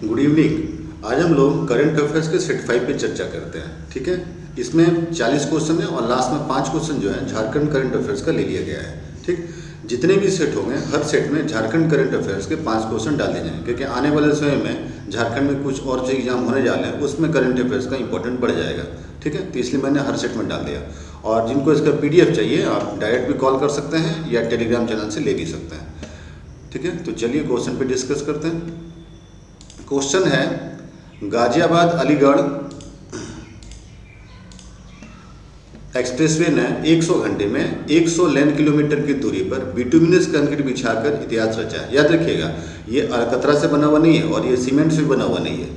Good evening. आज हम लोग करंट अफेयर्स के सेट 5 पे चर्चा करते हैं। ठीक है, इसमें 40 क्वेश्चन है और लास्ट में 5 क्वेश्चन जो है झारखंड करंट अफेयर्स का ले लिया गया है। ठीक, जितने भी सेट होंगे हर सेट में झारखंड करंट अफेयर्स के 5 क्वेश्चन डाल दिए जाएंगे, क्योंकि आने वाले समय में झारखंड में कुछ और जो एग्जाम होने जा रहे हैं उसमें करंट अफेयर्स का इंपॉर्टेंट बढ़ जाएगा। ठीक है, तो इसलिए मैंने हर सेट में डाल दिया। और जिनको इसका PDF चाहिए आप डायरेक्ट भी कॉल कर सकते हैं या टेलीग्राम चैनल से ले भी सकते हैं। ठीक है, तो चलिए क्वेश्चन पे डिस्कस करते हैं। क्वेश्चन है, गाजियाबाद अलीगढ़ एक्सप्रेसवे ने 100 घंटे में 100 लेन किलोमीटर की दूरी पर बिटुमिनस कंक्रीट बिछाकर इतिहास रचा है। याद रखिएगा, ये अलकतरा से बना हुआ नहीं है और ये सीमेंट से बना हुआ नहीं है,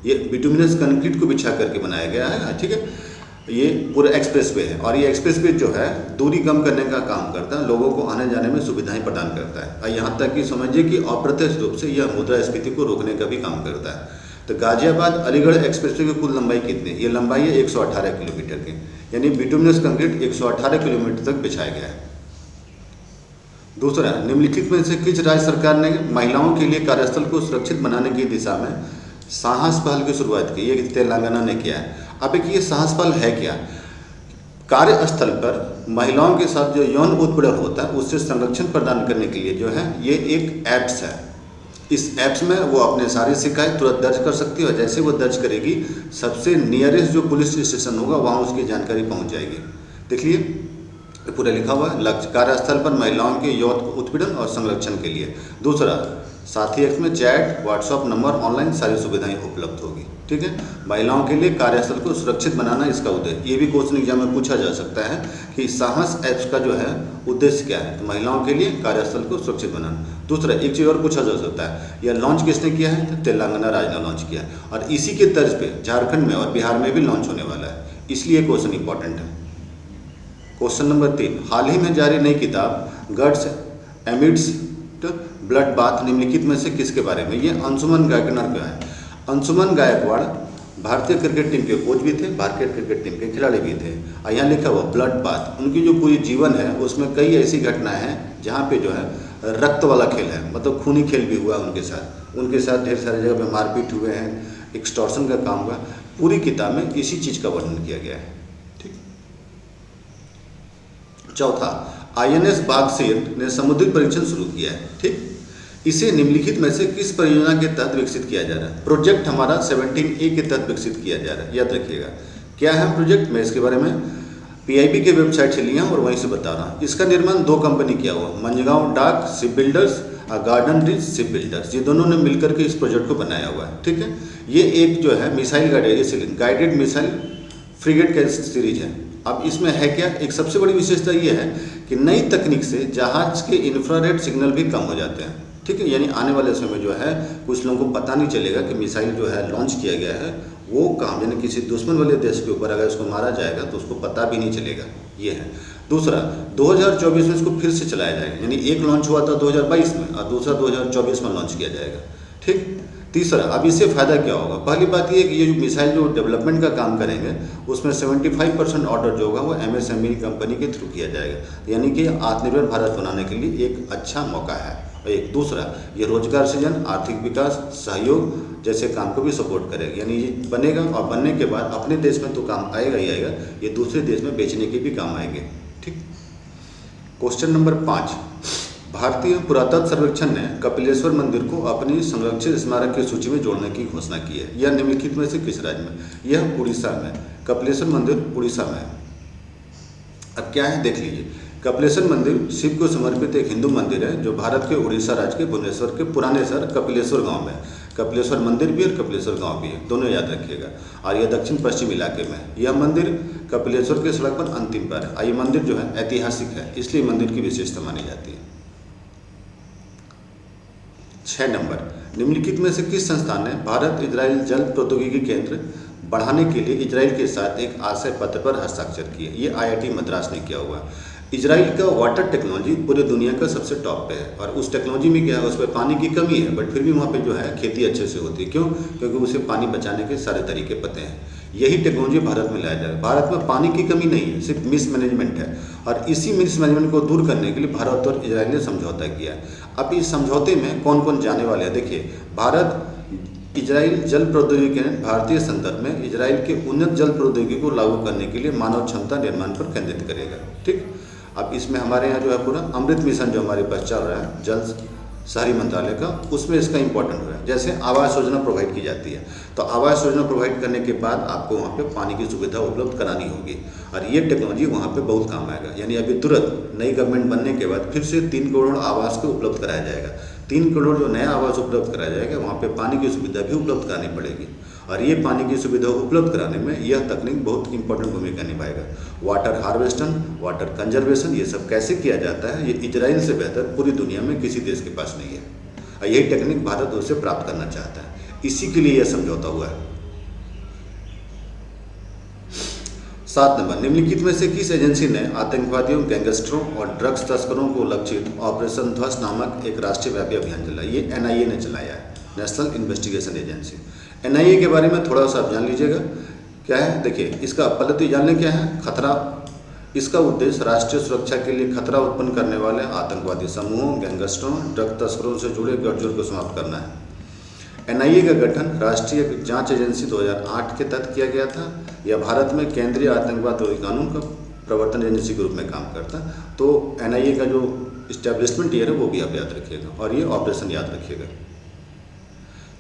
ये बिटुमिनस कंक्रीट को बिछा करके बनाया गया है। ठीक है, ये पूरा एक्सप्रेसवे है और ये एक्सप्रेसवे जो है दूरी कम करने का काम करता है, लोगों को आने जाने में सुविधाएं प्रदान करता है और यहाँ तक कि समझिए कि अप्रत्यक्ष रूप से यह मुद्रास्फीति को रोकने का भी काम करता है। तो गाजियाबाद अलीगढ़ एक्सप्रेसवे की कुल लंबाई कितनी है? ये लंबाई है 118 किलोमीटर की, यानी बिटुमिनस कंक्रीट 118 किलोमीटर तक बिछाया गया है। दूसरा, निम्नलिखित में से किस राज्य सरकार ने महिलाओं के लिए कार्यस्थल को सुरक्षित बनाने की दिशा में साहस पहल की शुरुआत की? ये तेलंगाना ने किया है। अब एक ये साहस पहल है क्या? कार्यस्थल पर महिलाओं के साथ जो यौन उत्पीड़न होता है उससे संरक्षण प्रदान करने के लिए जो है ये एक ऐप्स है। इस ऐप्स में वो अपने सारी शिकायत तुरंत दर्ज कर सकती है और जैसे वो दर्ज करेगी सबसे नियरेस्ट जो पुलिस स्टेशन होगा वहाँ उसकी जानकारी पहुँच जाएगी। देखिए पूरा लिखा हुआ है, लक्ष्य कार्यस्थल पर महिलाओं के यौन उत्पीड़न और संरक्षण के लिए। दूसरा, साथ ही इसमें चैट, व्हाट्सएप नंबर, ऑनलाइन सारी सुविधाएं उपलब्ध होगी। ठीक है, महिलाओं के लिए कार्यस्थल को सुरक्षित बनाना इसका उद्देश्य। ये भी क्वेश्चन एग्जाम में पूछा जा सकता है कि साहस ऐप्स का जो है उद्देश्य क्या है, तो महिलाओं के लिए कार्यस्थल को सुरक्षित बनाना। दूसरा, एक चीज़ और पूछा जा सकता है, यह लॉन्च किसने किया है? तो तेलंगाना राज्य ने लॉन्च किया है और इसी के तर्ज पर झारखंड में और बिहार में भी लॉन्च होने वाला है, इसलिए क्वेश्चन इंपॉर्टेंट है। क्वेश्चन नंबर 3, हाल ही में जारी नई किताब गट्स एमिड्स्ट ब्लड बाथ निम्नलिखित में से किसके बारे में? ये अंशुमन गायकवाड़ का है। अंशुमन गायकवाड़ भारतीय क्रिकेट टीम के कोच भी थे, भारतीय क्रिकेट टीम के खिलाड़ी भी थे और यहाँ लिखा हुआ ब्लड बाथ। उनकी जो पूरी जीवन है उसमें कई ऐसी घटनाएं हैं जहाँ पे जो है रक्त वाला खेल है, मतलब खूनी खेल भी हुआ उनके साथ ढेर सारी जगह पे मारपीट हुए हैं, एक्सटॉर्शन का काम हुआ। पूरी किताब में इसी चीज़ का वर्णन किया गया है। ठीक। चौथा, INS बागसीर ने समुद्री परीक्षण शुरू किया है। ठीक, इसे निम्नलिखित में से किस परियोजना के तहत विकसित किया जा रहा है? प्रोजेक्ट हमारा 17A के तहत विकसित किया जा रहा है। याद रखिएगा क्या है प्रोजेक्ट, मैं इसके बारे में PIB के वेबसाइट से लिया और वहीं से बता रहा हूँ। इसका निर्माण 2 कंपनी किया हुआ, मंझगांव डाक शिप बिल्डर्स और गार्डन रिच शिप बिल्डर्स, ये दोनों ने मिलकर के इस प्रोजेक्ट को बनाया हुआ है। ठीक है, ये एक जो है मिसाइल गाइडेड मिसाइल फ्रिगेट का सीरीज है। अब इसमें है क्या, एक सबसे बड़ी विशेषता ये है कि नई तकनीक से जहाज के इंफ्रारेड सिग्नल भी कम हो जाते हैं। ठीक है, यानी आने वाले समय जो है कुछ लोगों को पता नहीं चलेगा कि मिसाइल जो है लॉन्च किया गया है वो कहाँ, यानी किसी दुश्मन वाले देश के ऊपर अगर इसको मारा जाएगा तो उसको पता भी नहीं चलेगा। ये है। दूसरा, 2024 में इसको फिर से चलाया जाएगा, यानी एक लॉन्च हुआ था 2022 में और दूसरा 2024 में लॉन्च किया जाएगा। ठीक। तीसरा, अब इससे फ़ायदा क्या होगा? पहली बात ये है कि ये जो मिसाइल जो डेवलपमेंट का काम करेंगे उसमें 75% ऑर्डर जो होगा वो MSME कंपनी के थ्रू किया जाएगा, यानी कि आत्मनिर्भर भारत बनाने के लिए एक अच्छा मौका है। एक दूसरा, ये रोजगार सृजन, आर्थिक विकास, सहयोग जैसे काम को भी सपोर्ट करेगा, यानी ये बनेगा और बनने के बाद अपने देश में तो काम आएगा ही आएगा, ये दूसरे देश में बेचने के भी काम आएंगे। ठीक। क्वेश्चन नंबर 5, भारतीय पुरातत्व सर्वेक्षण ने कपिलेश्वर मंदिर को अपनी संरक्षित स्मारक की सूची में जोड़ने की घोषणा की है। यह निम्नलिखित में से किस राज्य में? यह उड़ीसा में, कपिलेश्वर मंदिर उड़ीसा में है। अब क्या है देख लीजिए, कपिलेश्वर मंदिर शिव को समर्पित एक हिंदू मंदिर है जो भारत के उड़ीसा राज्य के भुवनेश्वर के पुराने शहर कपिलेश्वर गांव में। कपिलेश्वर मंदिर भी और कपिलेश्वर गांव भी है, दोनों याद रखिएगा। और यह दक्षिण पश्चिम इलाके में है। यह मंदिर कपिलेश्वर के सड़क पर अंतिम पर है। ये मंदिर जो है ऐतिहासिक है, इसलिए मंदिर की विशेषता मानी जाती है। 6 नंबर, निम्नलिखित में से किस संस्थान ने भारत इजराइल जल प्रौद्योगिकी केंद्र बढ़ाने के लिए इजराइल के साथ एक आशय पत्र पर हस्ताक्षर किए? ये IIT मद्रास ने किया हुआ है। इजराइल का वाटर टेक्नोलॉजी पूरे दुनिया का सबसे टॉप पे है और उस टेक्नोलॉजी में क्या है, उस पर पानी की कमी है बट फिर भी वहाँ पे जो है खेती अच्छे से होती है। क्यों? क्योंकि उसे पानी बचाने के सारे तरीके पते हैं। यही टेक्नोलॉजी भारत में लाया जाएगा। भारत में पानी की कमी नहीं है, सिर्फ मिसमैनेजमेंट है और इसी मिसमैनेजमेंट को दूर करने के लिए भारत और इजराइल ने समझौता किया है। अब इस समझौते में कौन कौन जाने वाले हैं? देखिए, भारत इजराइल जल प्रौद्योगिकी ने भारतीय संदर्भ में इजराइल के उन्नत जल प्रौद्योगिकी को लागू करने के लिए मानव क्षमता निर्माण पर केंद्रित करेगा। ठीक, अब इसमें हमारे यहाँ जो है पूरा अमृत मिशन जो हमारे पास चल रहा है जल शहरी मंत्रालय का, उसमें इसका इंपॉर्टेंट है। जैसे आवास योजना प्रोवाइड की जाती है, तो आवास योजना प्रोवाइड करने के बाद आपको वहाँ पे पानी की सुविधा उपलब्ध करानी होगी, और ये टेक्नोलॉजी वहाँ पे बहुत काम आएगा। यानी अभी तुरंत नई गवर्नमेंट बनने के बाद फिर से 3 करोड़ आवास को उपलब्ध कराया जाएगा। 3 करोड़ जो नया आवास उपलब्ध कराया जाएगा, वहाँ पे पानी की सुविधा भी उपलब्ध करानी पड़ेगी, और ये पानी की सुविधा उपलब्ध कराने में यह तकनीक बहुत इंपॉर्टेंट भूमिका निभाएगा। वाटर हार्वेस्टन, वाटर कंजर्वेशन, ये सब कैसे किया जाता है, ये इजराइल से बेहतर पूरी दुनिया में किसी देश के पास नहीं है, और यही टेक्निक भारत उससे प्राप्त करना चाहता है। इसी के लिए यह समझौता हुआ है। 7 नंबर, निम्नलिखित में से किस एजेंसी ने आतंकवादियों, गैंगस्टरों और ड्रग्स तस्करों को लक्षित ऑपरेशन ध्वस्त नामक एक राष्ट्रीय व्यापी अभियान चलाया? ये NIA ने चलाया है, नेशनल इन्वेस्टिगेशन एजेंसी। NIA के बारे में थोड़ा सा आप जान लीजिएगा क्या है। देखिए, इसका पहले तो जान लें क्या है खतरा। इसका उद्देश्य राष्ट्रीय सुरक्षा के लिए खतरा उत्पन्न करने वाले आतंकवादी समूहों, गैंगस्टरों, ड्रग तस्करों से जुड़े गठजोड़ को समाप्त करना है। NIA का गठन राष्ट्रीय जांच एजेंसी 2008 के तहत किया गया था। यह भारत में केंद्रीय आतंकवाद विरोधी कानून का प्रवर्तन एजेंसी के रूप में काम करता है। तो NIA का जो इस्टेब्लिशमेंट ईयर है वो भी आप याद रखिएगा, और ये ऑपरेशन याद रखिएगा।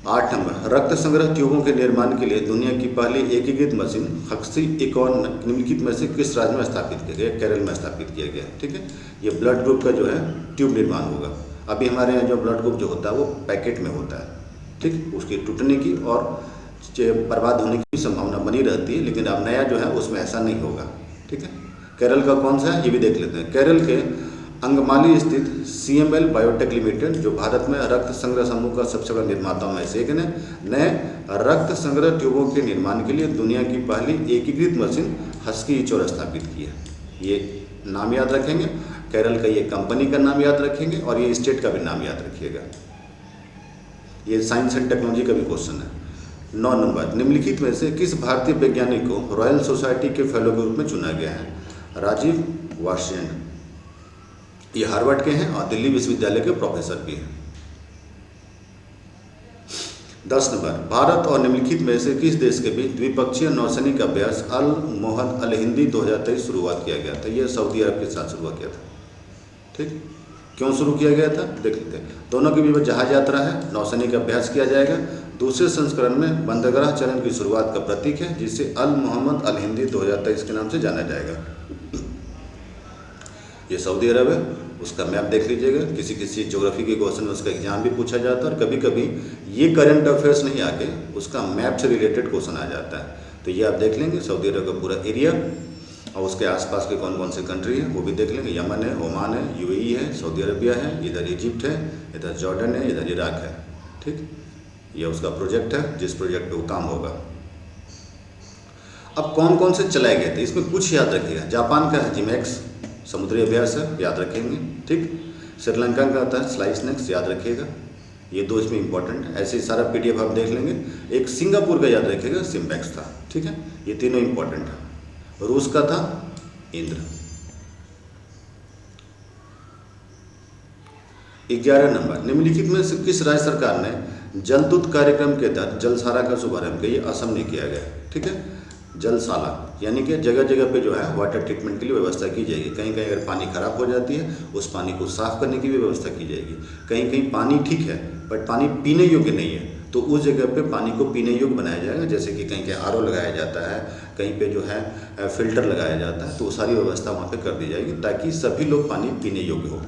8 नंबर, रक्त संग्रह ट्यूबों के निर्माण के लिए दुनिया की पहली एकीकृत मशीन हक्सी-इकॉन निम्नलिखित में से किस राज्य में स्थापित किया गया? केरल में स्थापित किया गया। ठीक है, ये ब्लड ग्रुप का जो है ट्यूब निर्माण होगा। अभी हमारे यहाँ जो ब्लड ग्रुप जो होता है वो पैकेट में होता है, ठीक, उसके टूटने की और बर्बाद होने की संभावना बनी रहती है, लेकिन अब नया जो है उसमें ऐसा नहीं होगा। ठीक है, केरल का कौन सा है ये भी देख लेते हैं। केरल के अंगमाली स्थित CML बायोटेक लिमिटेड, जो भारत में रक्त संग्रह समूह का सबसे बड़ा निर्माताओं में से एक ने रक्त संग्रह ट्यूबों के निर्माण के लिए दुनिया की पहली एकीकृत मशीन हस्की-इकॉन स्थापित की है। ये नाम याद रखेंगे, केरल का ये कंपनी का नाम याद रखेंगे, और ये स्टेट का भी नाम याद रखिएगा। ये साइंस एंड टेक्नोलॉजी का भी क्वेश्चन है। 9 नंबर, निम्नलिखित में से किस भारतीय वैज्ञानिक को रॉयल सोसाइटी के फेलो के रूप में चुना गया है? राजीव वार्ष्णेय, ये हार्वर्ड के हैं और दिल्ली विश्वविद्यालय के प्रोफेसर भी हैं। 10 नंबर, भारत और निम्नलिखित में से किस देश के बीच द्विपक्षीय नौसैनिक अभ्यास अल मोहद अल हिंदी 2023 शुरुआत किया गया था? यह सऊदी अरब के साथ शुरुआत किया था। ठीक, क्यों शुरू किया गया था देख लेते हैं। दोनों के बीच जहाज यात्रा है, नौसैनिक अभ्यास किया जाएगा। दूसरे संस्करण में बंदरगाह चरण की शुरुआत का प्रतीक है, जिसे अल मोहम्मद अल हिंदी 2023 के नाम से जाना जाएगा। ये सऊदी अरब है, उसका मैप देख लीजिएगा। किसी ज्योग्राफी के क्वेश्चन में उसका एग्जाम भी पूछा जाता है, और कभी कभी ये करंट अफेयर्स नहीं आके उसका मैप से रिलेटेड क्वेश्चन आ जाता है। तो ये आप देख लेंगे, सऊदी अरब का पूरा एरिया और उसके आसपास के कौन कौन से कंट्री हैं वो भी देख लेंगे। यमन है, ओमान है, UAE है, सऊदी अरबिया है, इधर इजिप्ट है, इधर जॉर्डन है, इधर इराक है। ठीक, ये उसका प्रोजेक्ट है जिस प्रोजेक्ट पे वो काम होगा। अब कौन कौन से चलाए गए थे इसमें कुछ याद रखिएगा। जापान का है जिमैक्स, समुद्री अभ्यास है, याद रखेंगे। ठीक, श्रीलंका का आता है स्लाइसनेक्स, याद रखिएगा। ये 2 इसमें इंपॉर्टेंट है। ऐसे सारा PDF आप देख लेंगे। एक सिंगापुर का याद रखिएगा, सिम्पैक्स था। ठीक है, ये तीनों इंपॉर्टेंट है। रूस का था इंद्र। 11 नंबर, निम्नलिखित में से किस राज्य सरकार ने जलदूत कार्यक्रम के तहत जलसारा का शुभारंभ किया? ये असम ने किया गया। ठीक है, जलसाला यानी कि जगह जगह पे जो है वाटर ट्रीटमेंट के लिए व्यवस्था की जाएगी। कहीं कहीं अगर पानी खराब हो जाती है उस पानी को साफ करने की भी व्यवस्था की जाएगी। कहीं कहीं पानी ठीक है बट पानी पीने योग्य नहीं है, तो उस जगह पे पानी को पीने योग्य बनाया जाएगा। जैसे कि कहीं RO लगाया जाता है, कहीं पे जो है फिल्टर लगाया जाता है, तो सारी व्यवस्था वहाँ पे कर दी जाएगी ताकि सभी लोग पानी पीने योग्य हो।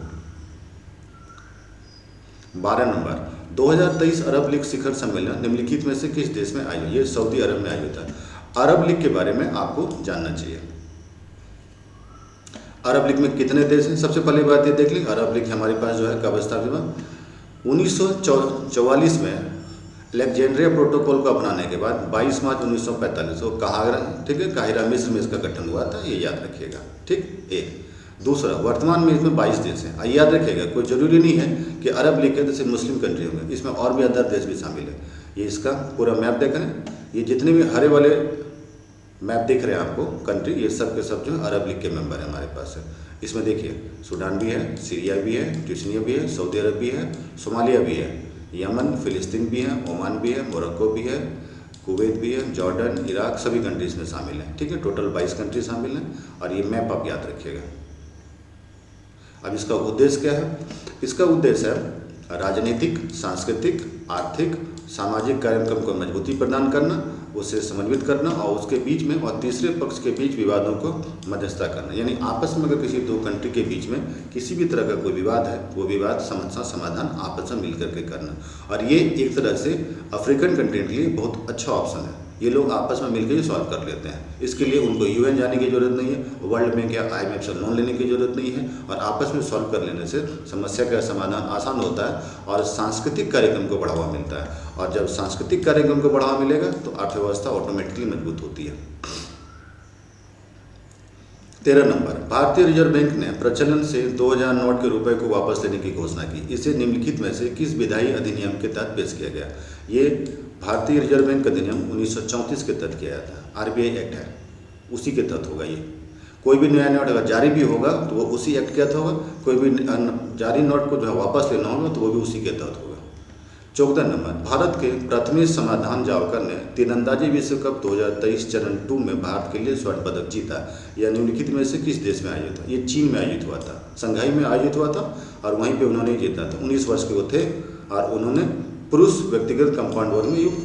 12 नंबर, 2023 अरब लीग शिखर सम्मेलन निम्नलिखित में से किस देश में आयोजित? ये सऊदी अरब में आयोजित है। अरब लीग के बारे में आपको जानना चाहिए। अरब लीग में कितने देश हैं? सबसे पहली बात ये देख लें, अरब लीग हमारे पास जो है कब स्थापित हुआ? 1944 में अलेक्जेंड्रिया प्रोटोकॉल को अपनाने के बाद 22 मार्च 1945 को काहिरा, ठीक है, काहिरा मिस्र में इसका गठन हुआ था। ये याद रखिएगा। ठीक, एक। दूसरा, वर्तमान में इसमें 22 देश हैं। याद रखिएगा, कोई जरूरी नहीं है कि अरब लीग के जैसे मुस्लिम कंट्री होंगे, इसमें और भी अदर देश भी शामिल है। ये इसका पूरा मैप देख रहे हैं, ये जितने भी हरे वाले मैप दिख रहे हैं आपको कंट्री, ये सब के सब जो है अरब लीग के मेंबर है हमारे पास है। इसमें देखिए सूडान भी है, सीरिया भी है, ट्यूनीशिया भी है, सऊदी अरब भी है, सोमालिया भी है, यमन, फिलिस्तीन भी है, ओमान भी है, मोरक्को भी है, कुवैत भी है, जॉर्डन, इराक, सभी कंट्रीज़ में शामिल हैं। ठीक है, टोटल 22 कंट्री शामिल हैं और ये मैप आप याद रखिएगा। अब इसका उद्देश्य क्या है? इसका उद्देश्य है राजनीतिक, सांस्कृतिक, आर्थिक, सामाजिक कार्यक्रम को मजबूती प्रदान करना, उसे समन्वित करना और उसके बीच में और तीसरे पक्ष के बीच विवादों को मध्यस्थता करना। यानी आपस में अगर किसी दो कंट्री के बीच में किसी भी तरह का कोई विवाद है, वो विवाद समस्या समाधान आपस में मिलकर के करना। और ये एक तरह से अफ्रीकन कंट्री के लिए बहुत अच्छा ऑप्शन है। ये लोग आपस में मिलकर ही सॉल्व कर लेते हैं। इसके लिए उनको यूएन जाने की जरूरत नहीं है, वर्ल्ड बैंक या IMF से लोन लेने की जरूरत नहीं है और आपस में सॉल्व कर लेने से समस्या का समाधान आसान होता है और सांस्कृतिक कार्यक्रम को बढ़ावा मिलता है। और जब सांस्कृतिक कार्यक्रम को बढ़ावा मिलेगा तो अर्थव्यवस्था ऑटोमेटिकली मजबूत होती है। 13 नंबर, भारतीय रिजर्व बैंक ने प्रचलन से 2000 नोट के रुपए को वापस लेने की घोषणा की। इसे निम्नलिखित में से किस विधायी अधिनियम के तहत पेश किया गया? ये भारतीय रिजर्व बैंक अधिनियम 1934 के तहत किया जाता है। RBI एक्ट है, उसी के तहत होगा ये। कोई भी नया नोट अगर जारी भी होगा तो वो उसी एक्ट के तहत होगा। कोई भी जारी नोट को जो है वापस लेना होगा तो वो भी उसी के तहत होगा। 14 नंबर, भारत के प्रथमेश समाधान जावकर ने तीरंदाजी विश्व कप 2023 चरण 2 में भारत के लिए स्वर्ण पदक जीता। यह निम्नलिखित में से किस देश में आयोजित हुआ? ये चीन में आयोजित हुआ था, संघाई में आयोजित हुआ था और वहीं पे उन्होंने जीता था। 19 वर्ष के वो थे और उन्होंने पुरुष व्यक्तिगत कंपाउंड वर्ग में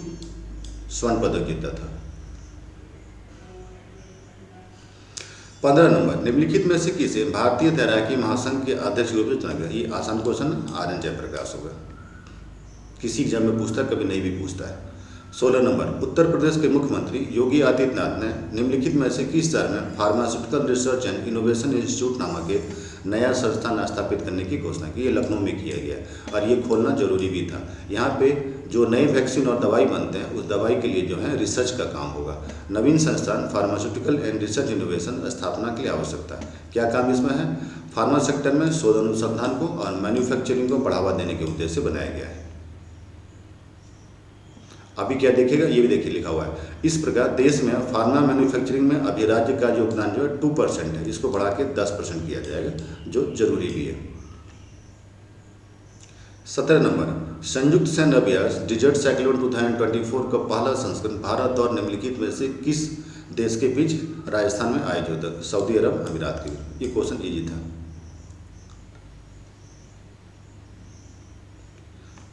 स्वर्ण पदक जीता था। 15 नंबर, निम्नलिखित में से किसे भारतीय तैराकी महासंघ के अध्यक्ष रूप में चुना गया? ये आसान क्वेश्चन RN जयप्रकाश होगा। किसी एग्जाम में पूछता है, कभी नहीं भी पूछता है। 16 नंबर, उत्तर प्रदेश के मुख्यमंत्री योगी आदित्यनाथ ने निम्नलिखित में से किस शहर में pharmaceutical research and innovation institute नामक एक नया संस्थान स्थापित करने की घोषणा की? ये लखनऊ में किया गया और ये खोलना जरूरी भी था। यहाँ पे जो नए वैक्सीन और दवाई बनते हैं उस दवाई के लिए जो है रिसर्च का काम होगा। नवीन संस्थान फार्मास्यूटिकल एंड रिसर्च इनोवेशन स्थापना के लिए आवश्यकता है। क्या काम इसमें है? फार्मा सेक्टर में शोध अनुसंधान को और मैन्युफैक्चरिंग को बढ़ावा देने के उद्देश्य से बनाया गया है। अभी क्या देखिएगा, ये भी देखिए लिखा हुआ है, इस प्रकार देश में फार्मा मैन्युफैक्चरिंग में अभी राज्य का योगदान जो है 2% है, इसको बढ़ा के 10% किया जाएगा, जो जरूरी भी है। 17 नंबर, संयुक्त सैन्य अभ्यास डिजर्ट साइक्लोन 2024 का पहला संस्करण भारत और निम्नलिखित में से किस देश के बीच राजस्थान में आयोजित होता? सऊदी अरब अमीरात के बीच। ये क्वेश्चन इजी था।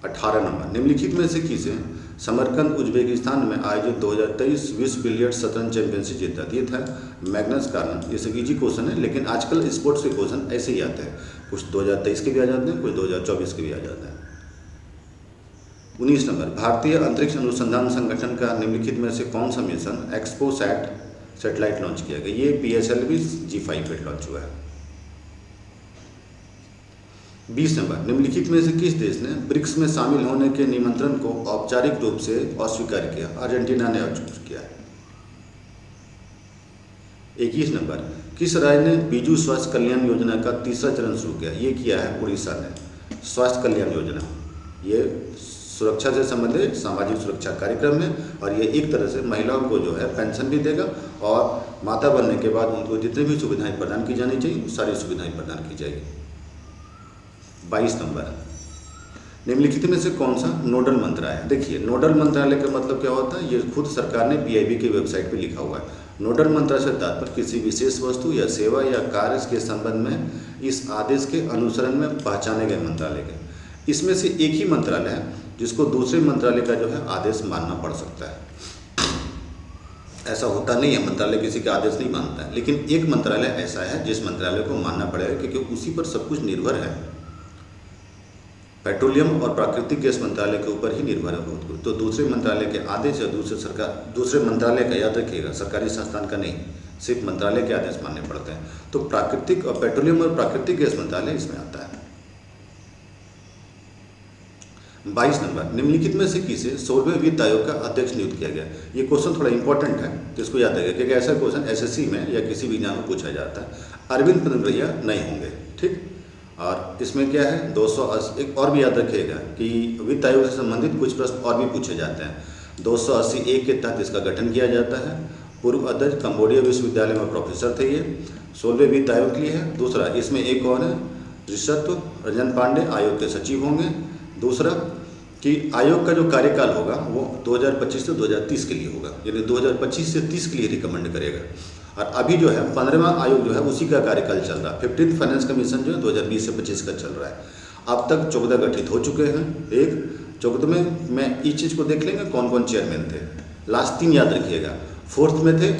18 नंबर, निम्नलिखित में से किसे समरकंद उज्बेकिस्तान में आयोजित 2023 विश्व बिलियर्ड शतरंज चैंपियनशिप जीता? ये था मैग्नस कार्लन। ये सब इजी क्वेश्चन है, लेकिन आजकल स्पोर्ट्स के क्वेश्चन ऐसे ही आते हैं, कुछ 2023 के भी आ जाते हैं, कुछ 2024 के भी आ जाते हैं। 19 नंबर, भारतीय अंतरिक्ष अनुसंधान संगठन का निम्नलिखित में से कौन सा मिशन एक्सपोसैट सैटेलाइट लॉन्च किया गया? ये PSLV G5 पे लॉन्च हुआ है। 20 नंबर, निम्नलिखित में से किस देश ने ब्रिक्स में शामिल होने के निमंत्रण को औपचारिक रूप से अस्वीकार किया? अर्जेंटीना ने किया। 21 नंबर, किस राज्य ने बीजू स्वास्थ्य कल्याण योजना का तीसरा चरण शुरू किया? ये किया है उड़ीसा ने। स्वास्थ्य कल्याण योजना ये सुरक्षा से संबंधित सामाजिक सुरक्षा कार्यक्रम है और ये एक तरह से महिलाओं को जो है पेंशन भी देगा और माता बनने के बाद उनको जितनी भी सुविधाएं प्रदान की जानी चाहिए वो सारी सुविधाएं प्रदान की जाएगी। 22 नंबर, निम्नलिखित में से कौन सा नोडल मंत्रालय है? देखिए, नोडल मंत्रालय का मतलब क्या होता है? ये खुद सरकार ने PIB की वेबसाइट पे लिखा हुआ है। नोडल मंत्रालय से तात्पर्य किसी विशेष वस्तु या सेवा या कार्य के संबंध में इस आदेश के अनुसरण में पहचाने गए मंत्रालय के। इसमें से एक ही मंत्रालय है जिसको दूसरे मंत्रालय का जो है आदेश मानना पड़ सकता है। ऐसा होता नहीं है, मंत्रालय किसी का आदेश नहीं मानता है, लेकिन एक मंत्रालय ऐसा है जिस मंत्रालय को मानना पड़ेगा क्योंकि उसी पर सब कुछ निर्भर है। पेट्रोलियम और प्राकृतिक गैस मंत्रालय के ऊपर ही निर्भर है बहुत कुछ। तो दूसरे मंत्रालय के आदेश या दूसरे मंत्रालय का, याद रखिएगा, सरकारी संस्थान का नहीं, सिर्फ मंत्रालय के आदेश मानने पड़ते हैं। तो प्राकृतिक और पेट्रोलियम और प्राकृतिक गैस मंत्रालय इसमें आता है। 22 नंबर, निम्नलिखित में से किसे 16वें वित्त आयोग का अध्यक्ष नियुक्त किया गया? ये क्वेश्चन थोड़ा इंपॉर्टेंट है तो इसको याद रखिएगा क्योंकि ऐसा क्वेश्चन SSC में या किसी भी एग्जाम में पूछा जाता है। अरविंद पनगरिया नहीं होंगे, ठीक। और इसमें क्या है 280, एक और भी याद रखिएगा कि वित्त आयोग से संबंधित कुछ प्रश्न और भी पूछे जाते हैं। 280A के तहत इसका गठन किया जाता है। पूर्व अध्यक्ष कंबोडिया विश्वविद्यालय में प्रोफेसर थे ये। 16वें वित्त आयोग के लिए है। दूसरा, इसमें एक और है ऋषभ रंजन पांडे आयोग के सचिव होंगे। दूसरा, कि आयोग का जो कार्यकाल होगा वो 2025 से 2030 के लिए होगा, यानी 2025 से 30 के लिए रिकमेंड करेगा। और अभी जो है 15वां आयोग जो है उसी का कार्यकाल चल रहा है। 15th फाइनेंस कमीशन जो है 2020 से 25 का चल रहा है। अब तक 14 गठित हो चुके हैं। एक 14 में इस चीज़ को देख लेंगे कौन कौन चेयरमैन थे। लास्ट 3 याद रखिएगा। 4th में थे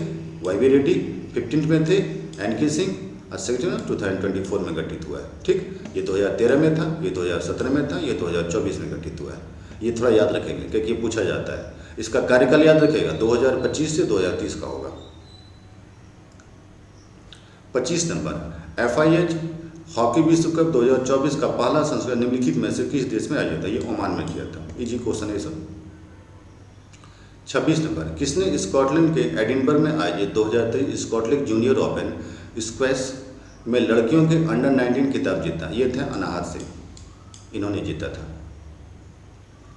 YV रेड्डी, 15th में थे NK सिंह और सेक्रेटरी 2024 में गठित हुआ है। ठीक, ये 2013 में था, ये 2017 में था, ये 2024 में गठित हुआ है। ये थोड़ा याद रखेंगे क्योंकि ये पूछा जाता है। इसका कार्यकाल याद रखेगा 2025 से 2030 का होगा। 25 नंबर FIH हॉकी विश्व कप 2024 का पहला संस्करण निम्नलिखित में से किस देश में आयोजित था? ये ओमान में किया था। इजी क्वेश्चन है सब। 26 नंबर किसने स्कॉटलैंड के एडिनबर्ग में आयोजित 2023 स्कॉटलैंड जूनियर ओपन स्क्वैश में लड़कियों के अंडर 19 खिताब जीता? ये थे अनाहत सिंह, इन्होंने जीता था।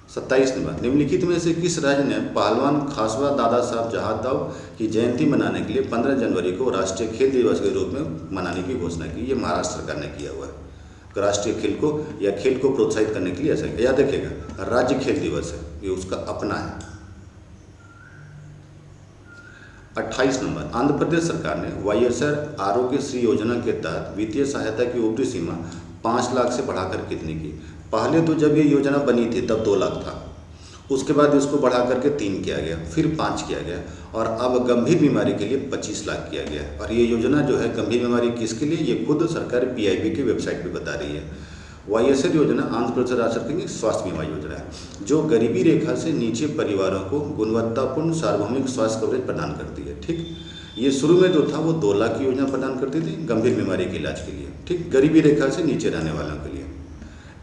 27 नंबर निम्नलिखित में से किस राज्य ने पहलवान खासवा दादा साहब जहादाव की जयंती मनाने के लिए 15 जनवरी को राष्ट्रीय खेल दिवस के रूप में मनाने की घोषणा की? ये महाराष्ट्र सरकार ने किया हुआ है। राष्ट्रीय खेल को या खेल को प्रोत्साहित करने के लिए ऐसा याद रखिएगा, राज्य खेल दिवस है, ये उसका अपना है। 28 नंबर आंध्र प्रदेश सरकार ने YSR आरोग्य श्री योजना के तहत वित्तीय सहायता की ऊपरी सीमा 5 लाख से बढ़ाकर कितनी की? पहले तो जब ये योजना बनी थी तब 2 लाख था, उसके बाद इसको बढ़ा करके 3 किया गया, फिर 5 किया गया और अब गंभीर बीमारी के लिए 25 लाख किया गया। और ये योजना जो है गंभीर बीमारी किसके लिए, ये खुद सरकार PIB की वेबसाइट पे बता रही है। YSR योजना आंध्र प्रदेश राज्य सरकार की स्वास्थ्य बीमा योजना है जो गरीबी रेखा से नीचे परिवारों को गुणवत्तापूर्ण सार्वभौमिक स्वास्थ्य कवरेज प्रदान करती है। ठीक, ये शुरू में जो था वो 2 लाख की योजना प्रदान करती थी गंभीर बीमारी के इलाज के लिए। ठीक, गरीबी रेखा से नीचे रहने वालों के लिए।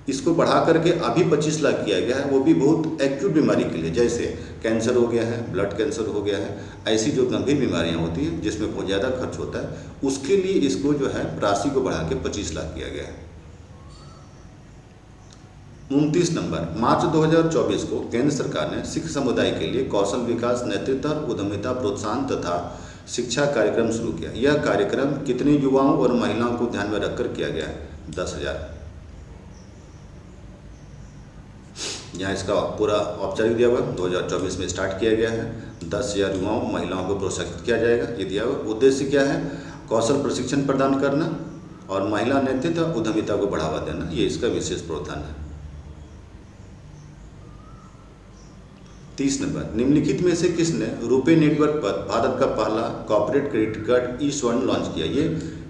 इसको बढ़ा करके अभी 25 लाख किया गया है, वो भी बहुत एक्यूट बीमारी के लिए, जैसे कैंसर हो गया है, ब्लड कैंसर हो गया है, ऐसी जो गंभीर बीमारियां होती हैं जिसमें बहुत ज़्यादा खर्च होता है, उसके लिए इसको जो है राशि को बढ़ा के 25 लाख किया गया है। 29 नंबर मार्च 2024 को केंद्र सरकार ने सिख समुदाय के लिए कौशल विकास, नेतृत्व और उद्यमिता प्रोत्साहन तथा शिक्षा कार्यक्रम शुरू किया। यह कार्यक्रम कितने युवाओं और महिलाओं को ध्यान में रखकर किया गया है? 10,000। यहाँ इसका पूरा औपचारिक दिया हुआ 2024 में स्टार्ट किया गया है। 10,000 युवाओं महिलाओं को प्रोत्साहित किया जाएगा, ये दिया हुआ। उद्देश्य क्या है? कौशल प्रशिक्षण प्रदान करना और महिला नेतृत्व उद्यमिता को बढ़ावा देना, ये इसका विशेष प्रावधान है। 30 नंबर निम्नलिखित में से किसने रुपे नेटवर्क पर भारत का पहला कॉर्पोरेट क्रेडिट कार्ड ई-स्वर्ण लॉन्च किया? ये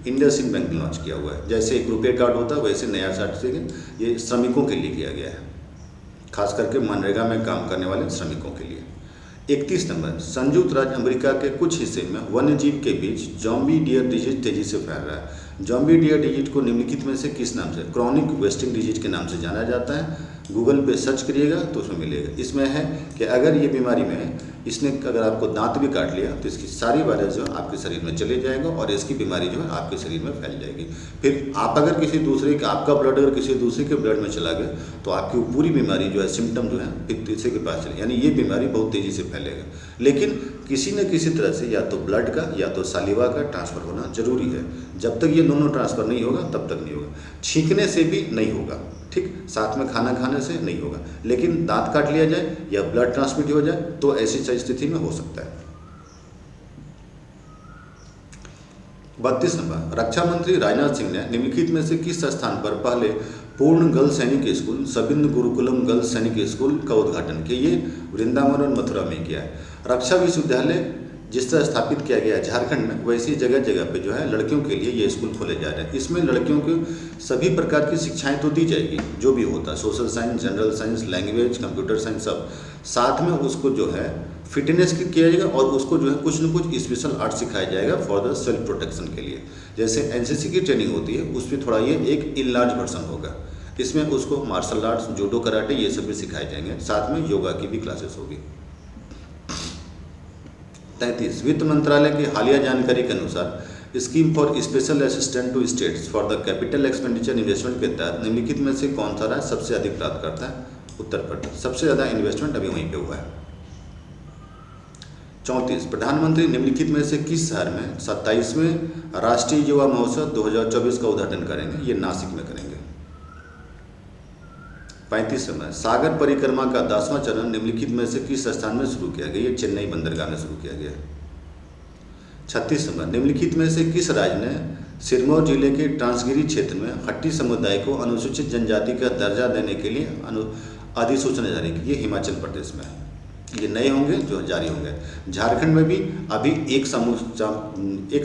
इंडसइंड बैंक ने लॉन्च किया हुआ है। जैसे एक रुपे कार्ड होता है वैसे नया सर्टिफिकेट ये श्रमिकों के लिए किया गया है, खास करके मनरेगा में काम करने वाले श्रमिकों के लिए। 31 नंबर संयुक्त राज्य अमेरिका के कुछ हिस्से में वन्य जीव के बीच जॉम्बी डियर डिजीज तेजी से फैल रहा है। जॉम्बी डियर डिजीज को निम्नलिखित में से किस नाम से, क्रॉनिक वेस्टिंग डिजीज के नाम से जाना जाता है? गूगल पे सर्च करिएगा तो उसमें मिलेगा। इसमें है कि अगर ये बीमारी में इसने अगर आपको दांत भी काट लिया तो इसकी सारी वायरस जो है आपके शरीर में चले जाएगा और इसकी बीमारी जो है आपके शरीर में फैल जाएगी। फिर आप अगर किसी दूसरे का, आपका ब्लड अगर किसी दूसरे के ब्लड में चला गया तो आपकी पूरी बीमारी जो है, सिम्टम जो है फिर तीसरे के पास चले, यानी ये बीमारी बहुत तेज़ी से फैलेगा। लेकिन किसी न किसी तरह से या तो ब्लड का या तो सालिवा का ट्रांसफ़र होना जरूरी है। जब तक ये दोनों ट्रांसफ़र नहीं होगा तब तक नहीं होगा। छींकने से भी नहीं होगा, ठीक, साथ में खाना खाने से नहीं होगा, लेकिन दांत काट लिया जाए या ब्लड ट्रांसमिट हो जाए तो ऐसी स्थिति में हो सकता है। 32 नंबर रक्षा मंत्री राजनाथ सिंह ने निम्नलिखित में से किस स्थान पर पहले पूर्ण गर्ल्स सैनिक स्कूल सबिंद गुरुकुलम गर्ल्स सैनिक स्कूल का उद्घाटन किया? ये वृंदावन और मथुरा में किया है। रक्षा विश्वविद्यालय जिस तरह स्थापित किया गया है झारखंड में, वैसी जगह जगह पे जो है लड़कियों के लिए ये स्कूल खोले जा रहे हैं। इसमें लड़कियों को सभी प्रकार की शिक्षाएं तो दी जाएगी, जो भी होता है, social science, general science, language, computer science, सब साथ में उसको जो है फिटनेस किया जाएगा और उसको जो है कुछ न कुछ स्पेशल आर्ट सिखाया जाएगा फॉर द सेल्फ प्रोटेक्शन के लिए। जैसे NCC की ट्रेनिंग होती है उस पर थोड़ा ये एक इनलार्ज वर्जन होगा। इसमें उसको मार्शल आर्ट्स, जूडो, कराटे ये सब भी सिखाए जाएंगे, साथ में योगा की भी क्लासेस होगी। 33 वित्त मंत्रालय की हालिया जानकारी के अनुसार scheme for special assistant to states for the capital expenditure investment के तहत निम्नलिखित में से कौन सा राज्य सबसे अधिक प्राप्त करता है? उत्तर प्रदेश। सबसे ज़्यादा इन्वेस्टमेंट अभी वहीं पे हुआ है। 34 प्रधानमंत्री निम्नलिखित में से किस शहर में 27वें राष्ट्रीय युवा महोत्सव 2024 का उद्घाटन करेंगे? ये नासिक में करेंगे। 35 नंबर, सागर परिक्रमा का 10वां चरण निम्नलिखित में से किस स्थान में शुरू किया गया? ये चेन्नई बंदरगाह में शुरू किया गया। 36 नंबर, निम्नलिखित में से किस राज्य ने सिरमौर जिले के ट्रांसगिरी क्षेत्र में खट्टी समुदाय को अनुसूचित जनजाति का दर्जा देने के लिए अधिसूचना जारी की? ये हिमाचल प्रदेश में है। ये नए होंगे जो जारी होंगे। झारखंड में भी अभी एक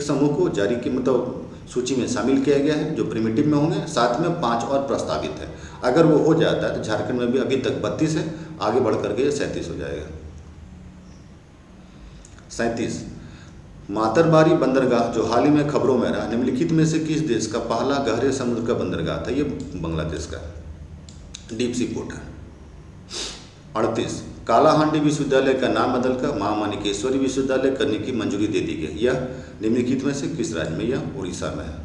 समूह को जारी की मतलब सूची में शामिल किया गया है जो प्रिमिटिव में होंगे, साथ में 5 और प्रस्तावित है। अगर वो हो जाता है तो झारखंड में भी अभी तक 32 है, आगे बढ़ करके 37 हो जाएगा। 37, मातरबारी बंदरगाह जो हाल ही में खबरों में रहा, निम्नलिखित में से किस देश का पहला गहरे समुद्र का बंदरगाह था? ये बांग्लादेश का डीप सी पोर्ट है। 38, कालाहांडी विश्वविद्यालय का नाम बदलकर महामाणिकेश्वरी विश्वविद्यालय करने की मंजूरी दे दी गई। यह निम्नलिखित में से किस राज्य में? यह उड़ीसा में है।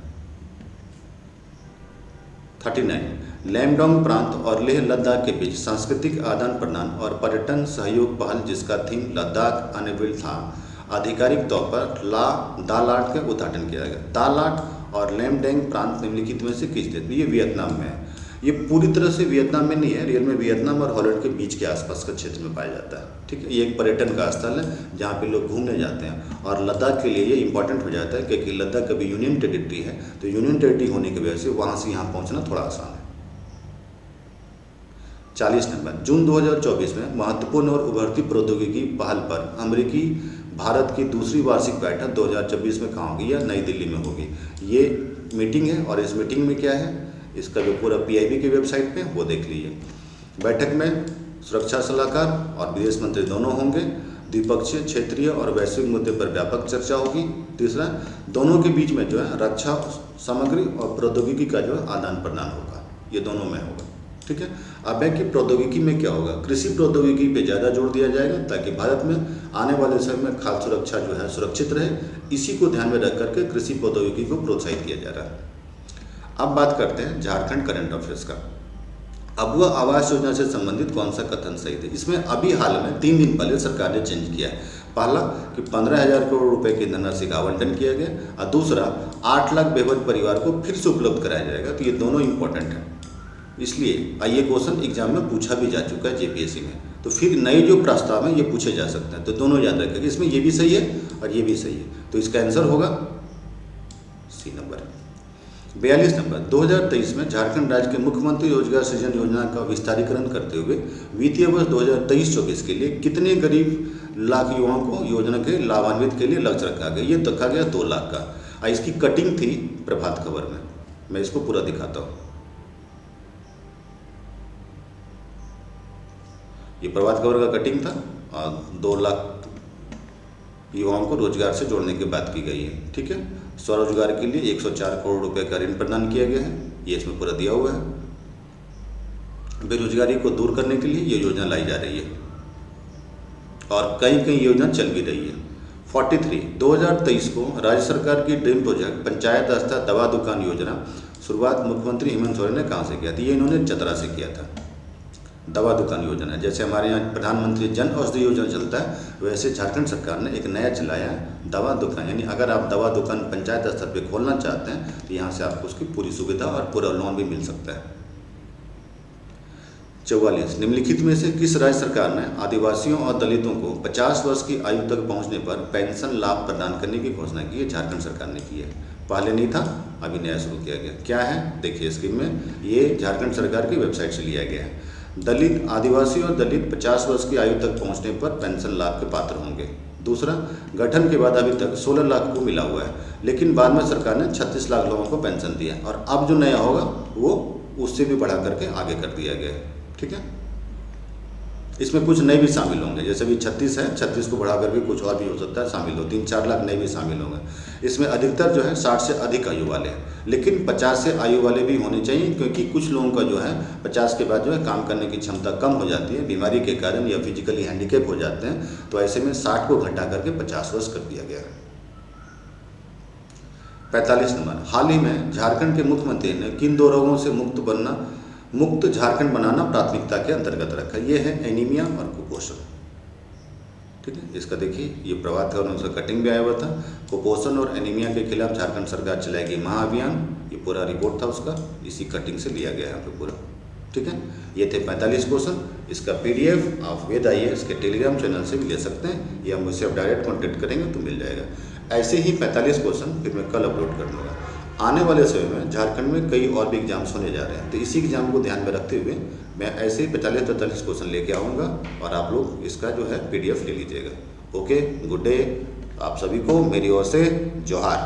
39, लैमडोंग प्रांत और लेह लद्दाख के बीच सांस्कृतिक आदान प्रदान और पर्यटन सहयोग पहल जिसका थीम लद्दाख अनबिल्ड था, आधिकारिक तौर पर दालाट का उद्घाटन किया गया। दालाट और लैमडोंग प्रांत निम्नलिखित में से किस देश में? ये वियतनाम में है। ये पूरी तरह से वियतनाम में नहीं है, रियल में वियतनाम और हॉलैंड के बीच के आसपास के क्षेत्र में पाया जाता है। ठीक है, ये एक पर्यटन का स्थल है जहाँ पे लोग घूमने जाते हैं। और लद्दाख के लिए ये इंपॉर्टेंट हो जाता है क्योंकि लद्दाख कभी यूनियन टेरिटरी है, तो यूनियन टेरिटरी होने की वजह से वहाँ से यहाँ पहुँचना थोड़ा आसान है। 40 नंबर, जून 2024 में महत्वपूर्ण और उभरती प्रौद्योगिकी पहल पर अमेरिकी भारत की दूसरी वार्षिक बैठक 2024 में कहाँ होगी? या नई दिल्ली में होगी। ये मीटिंग है और इस मीटिंग में क्या है, इसका जो पूरा PIB की वेबसाइट पे वो देख लीजिए। बैठक में सुरक्षा सलाहकार और विदेश मंत्री दोनों होंगे। द्विपक्षीय, क्षेत्रीय और वैश्विक मुद्दे पर व्यापक चर्चा होगी। तीसरा, दोनों के बीच में जो है रक्षा सामग्री और प्रौद्योगिकी का जो है आदान प्रदान होगा। ये दोनों में होगा। ठीक है, अब है कि प्रौद्योगिकी में क्या होगा? कृषि प्रौद्योगिकी पे ज़्यादा जोर दिया जाएगा ताकि भारत में आने वाले समय में खाद्य सुरक्षा जो है सुरक्षित रहे। इसी को ध्यान में रख करके कृषि प्रौद्योगिकी को प्रोत्साहित किया जा रहा है। अब बात करते हैं झारखंड करंट अफेयर्स का। अबुआ आवास योजना से संबंधित कौन सा कथन सही है? इसमें अभी हाल में 3 दिन पहले सरकार ने चेंज किया है। पहला कि 15,000 करोड़ रुपए की धनराशि का आवंटन किया गया और दूसरा 8 लाख बेघर परिवार को फिर से उपलब्ध कराया जाएगा। तो ये दोनों इंपॉर्टेंट हैं, इसलिए ये क्वेश्चन एग्जाम में पूछा भी जा चुका है JPSC में। तो फिर नए जो प्रस्ताव हैं ये पूछे जा सकते हैं, तो दोनों याद रखेंगे। इसमें ये भी सही है और ये भी सही है, तो इसका आंसर होगा C नंबर। 42 नंबर, 2023 में झारखंड राज्य के मुख्यमंत्री रोजगार सृजन योजना का विस्तारीकरण करते हुए वित्तीय वर्ष 2023-24 के लिए कितने करीब लाख युवाओं को योजना के लाभान्वित के लिए लक्ष्य रखा गया? ये रखा गया 2 लाख का। इसकी कटिंग थी प्रभात खबर में, मैं इसको पूरा दिखाता हूँ। ये प्रभात खबर का कटिंग था और 2 लाख युवाओं को रोजगार से जोड़ने की बात की गई है। ठीक है, स्वरोजगार के लिए 104 करोड़ रुपए का ऋण प्रदान किया गया है, ये इसमें पूरा दिया हुआ है। बेरोजगारी को दूर करने के लिए ये योजना लाई जा रही है और कई योजना चल भी रही है। 43, 2023 को राज्य सरकार की ड्रीम प्रोजेक्ट पंचायत स्तर दवा दुकान योजना शुरुआत मुख्यमंत्री हेमंत सोरेन ने कहाँ से किया था? ये इन्होंने चतरा से किया था। दवा दुकान योजना, जैसे हमारे यहाँ प्रधानमंत्री जन औषधि योजना चलता है, वैसे झारखंड सरकार ने एक नया चलाया है दवा दुकान। यानी अगर आप दवा दुकान पंचायत स्तर पे खोलना चाहते हैं तो यहाँ से आपको उसकी पूरी सुविधा और पूरा लोन भी मिल सकता है। 44, निम्नलिखित में से किस राज्य सरकार ने आदिवासियों और दलितों को 50 वर्ष की आयु तक पहुँचने पर पेंशन लाभ प्रदान करने की घोषणा की है? झारखंड सरकार ने की है, पहले नहीं था, अभी नया शुरू किया गया। क्या है देखिए स्क्रीन में, ये झारखंड सरकार की वेबसाइट से लिया गया है। दलित, आदिवासी और दलित 50 वर्ष की आयु तक पहुंचने पर पेंशन लाभ के पात्र होंगे। दूसरा, गठन के बाद अभी तक 16 लाख को मिला हुआ है, लेकिन बाद में सरकार ने 36 लाख लोगों को पेंशन दिया और अब जो नया होगा वो उससे भी बढ़ा करके आगे कर दिया गया है। ठीक है, इसमें कुछ नए भी शामिल होंगे, जैसे भी 36 है, 36 को बढ़ा करके कुछ और भी हो सकता है शामिल हो, 3-4 लाख नए भी शामिल होंगे। इसमें अधिकतर जो है 60 से अधिक आयु वाले हैं, लेकिन 50 से आयु वाले भी होने चाहिए, क्योंकि कुछ लोगों का जो है 50 के बाद जो है काम करने की क्षमता कम हो जाती है, बीमारी के कारण या फिजिकली हैंडीकेप हो जाते हैं, तो ऐसे में 60 को घटा करके 50 वर्ष कर दिया गया है। 45 नंबर, हाल ही में झारखंड के मुख्यमंत्री ने किन 2 रोगों से मुक्त झारखंड बनाना प्राथमिकता के अंतर्गत रखा? ये है एनीमिया और कुपोषण। ठीक है, इसका देखिए ये प्रभात खबर में उसका कटिंग भी आया हुआ था। कुपोषण और एनीमिया के खिलाफ झारखंड सरकार चलाएगी महाअभियान, ये पूरा रिपोर्ट था उसका, इसी कटिंग से लिया गया है यहाँ पे पूरा। ठीक है, ये थे 45 क्वेश्चन। इसका PDF आप वेद आइए इसके टेलीग्राम चैनल से भी ले सकते हैं, या मुझसे आप डायरेक्ट कॉन्टेक्ट करेंगे तो मिल जाएगा। ऐसे ही 45 क्वेश्चन फिर मैं कल अपलोड कर दूँगा। आने वाले समय में झारखंड में कई और भी एग्जाम्स होने जा रहे हैं, तो इसी एग्जाम को ध्यान में रखते हुए मैं ऐसे ही 45-43 क्वेश्चन लेके आऊँगा, और आप लोग इसका जो है PDF ले लीजिएगा। ओके, गुड डे आप सभी को मेरी ओर से जोहार।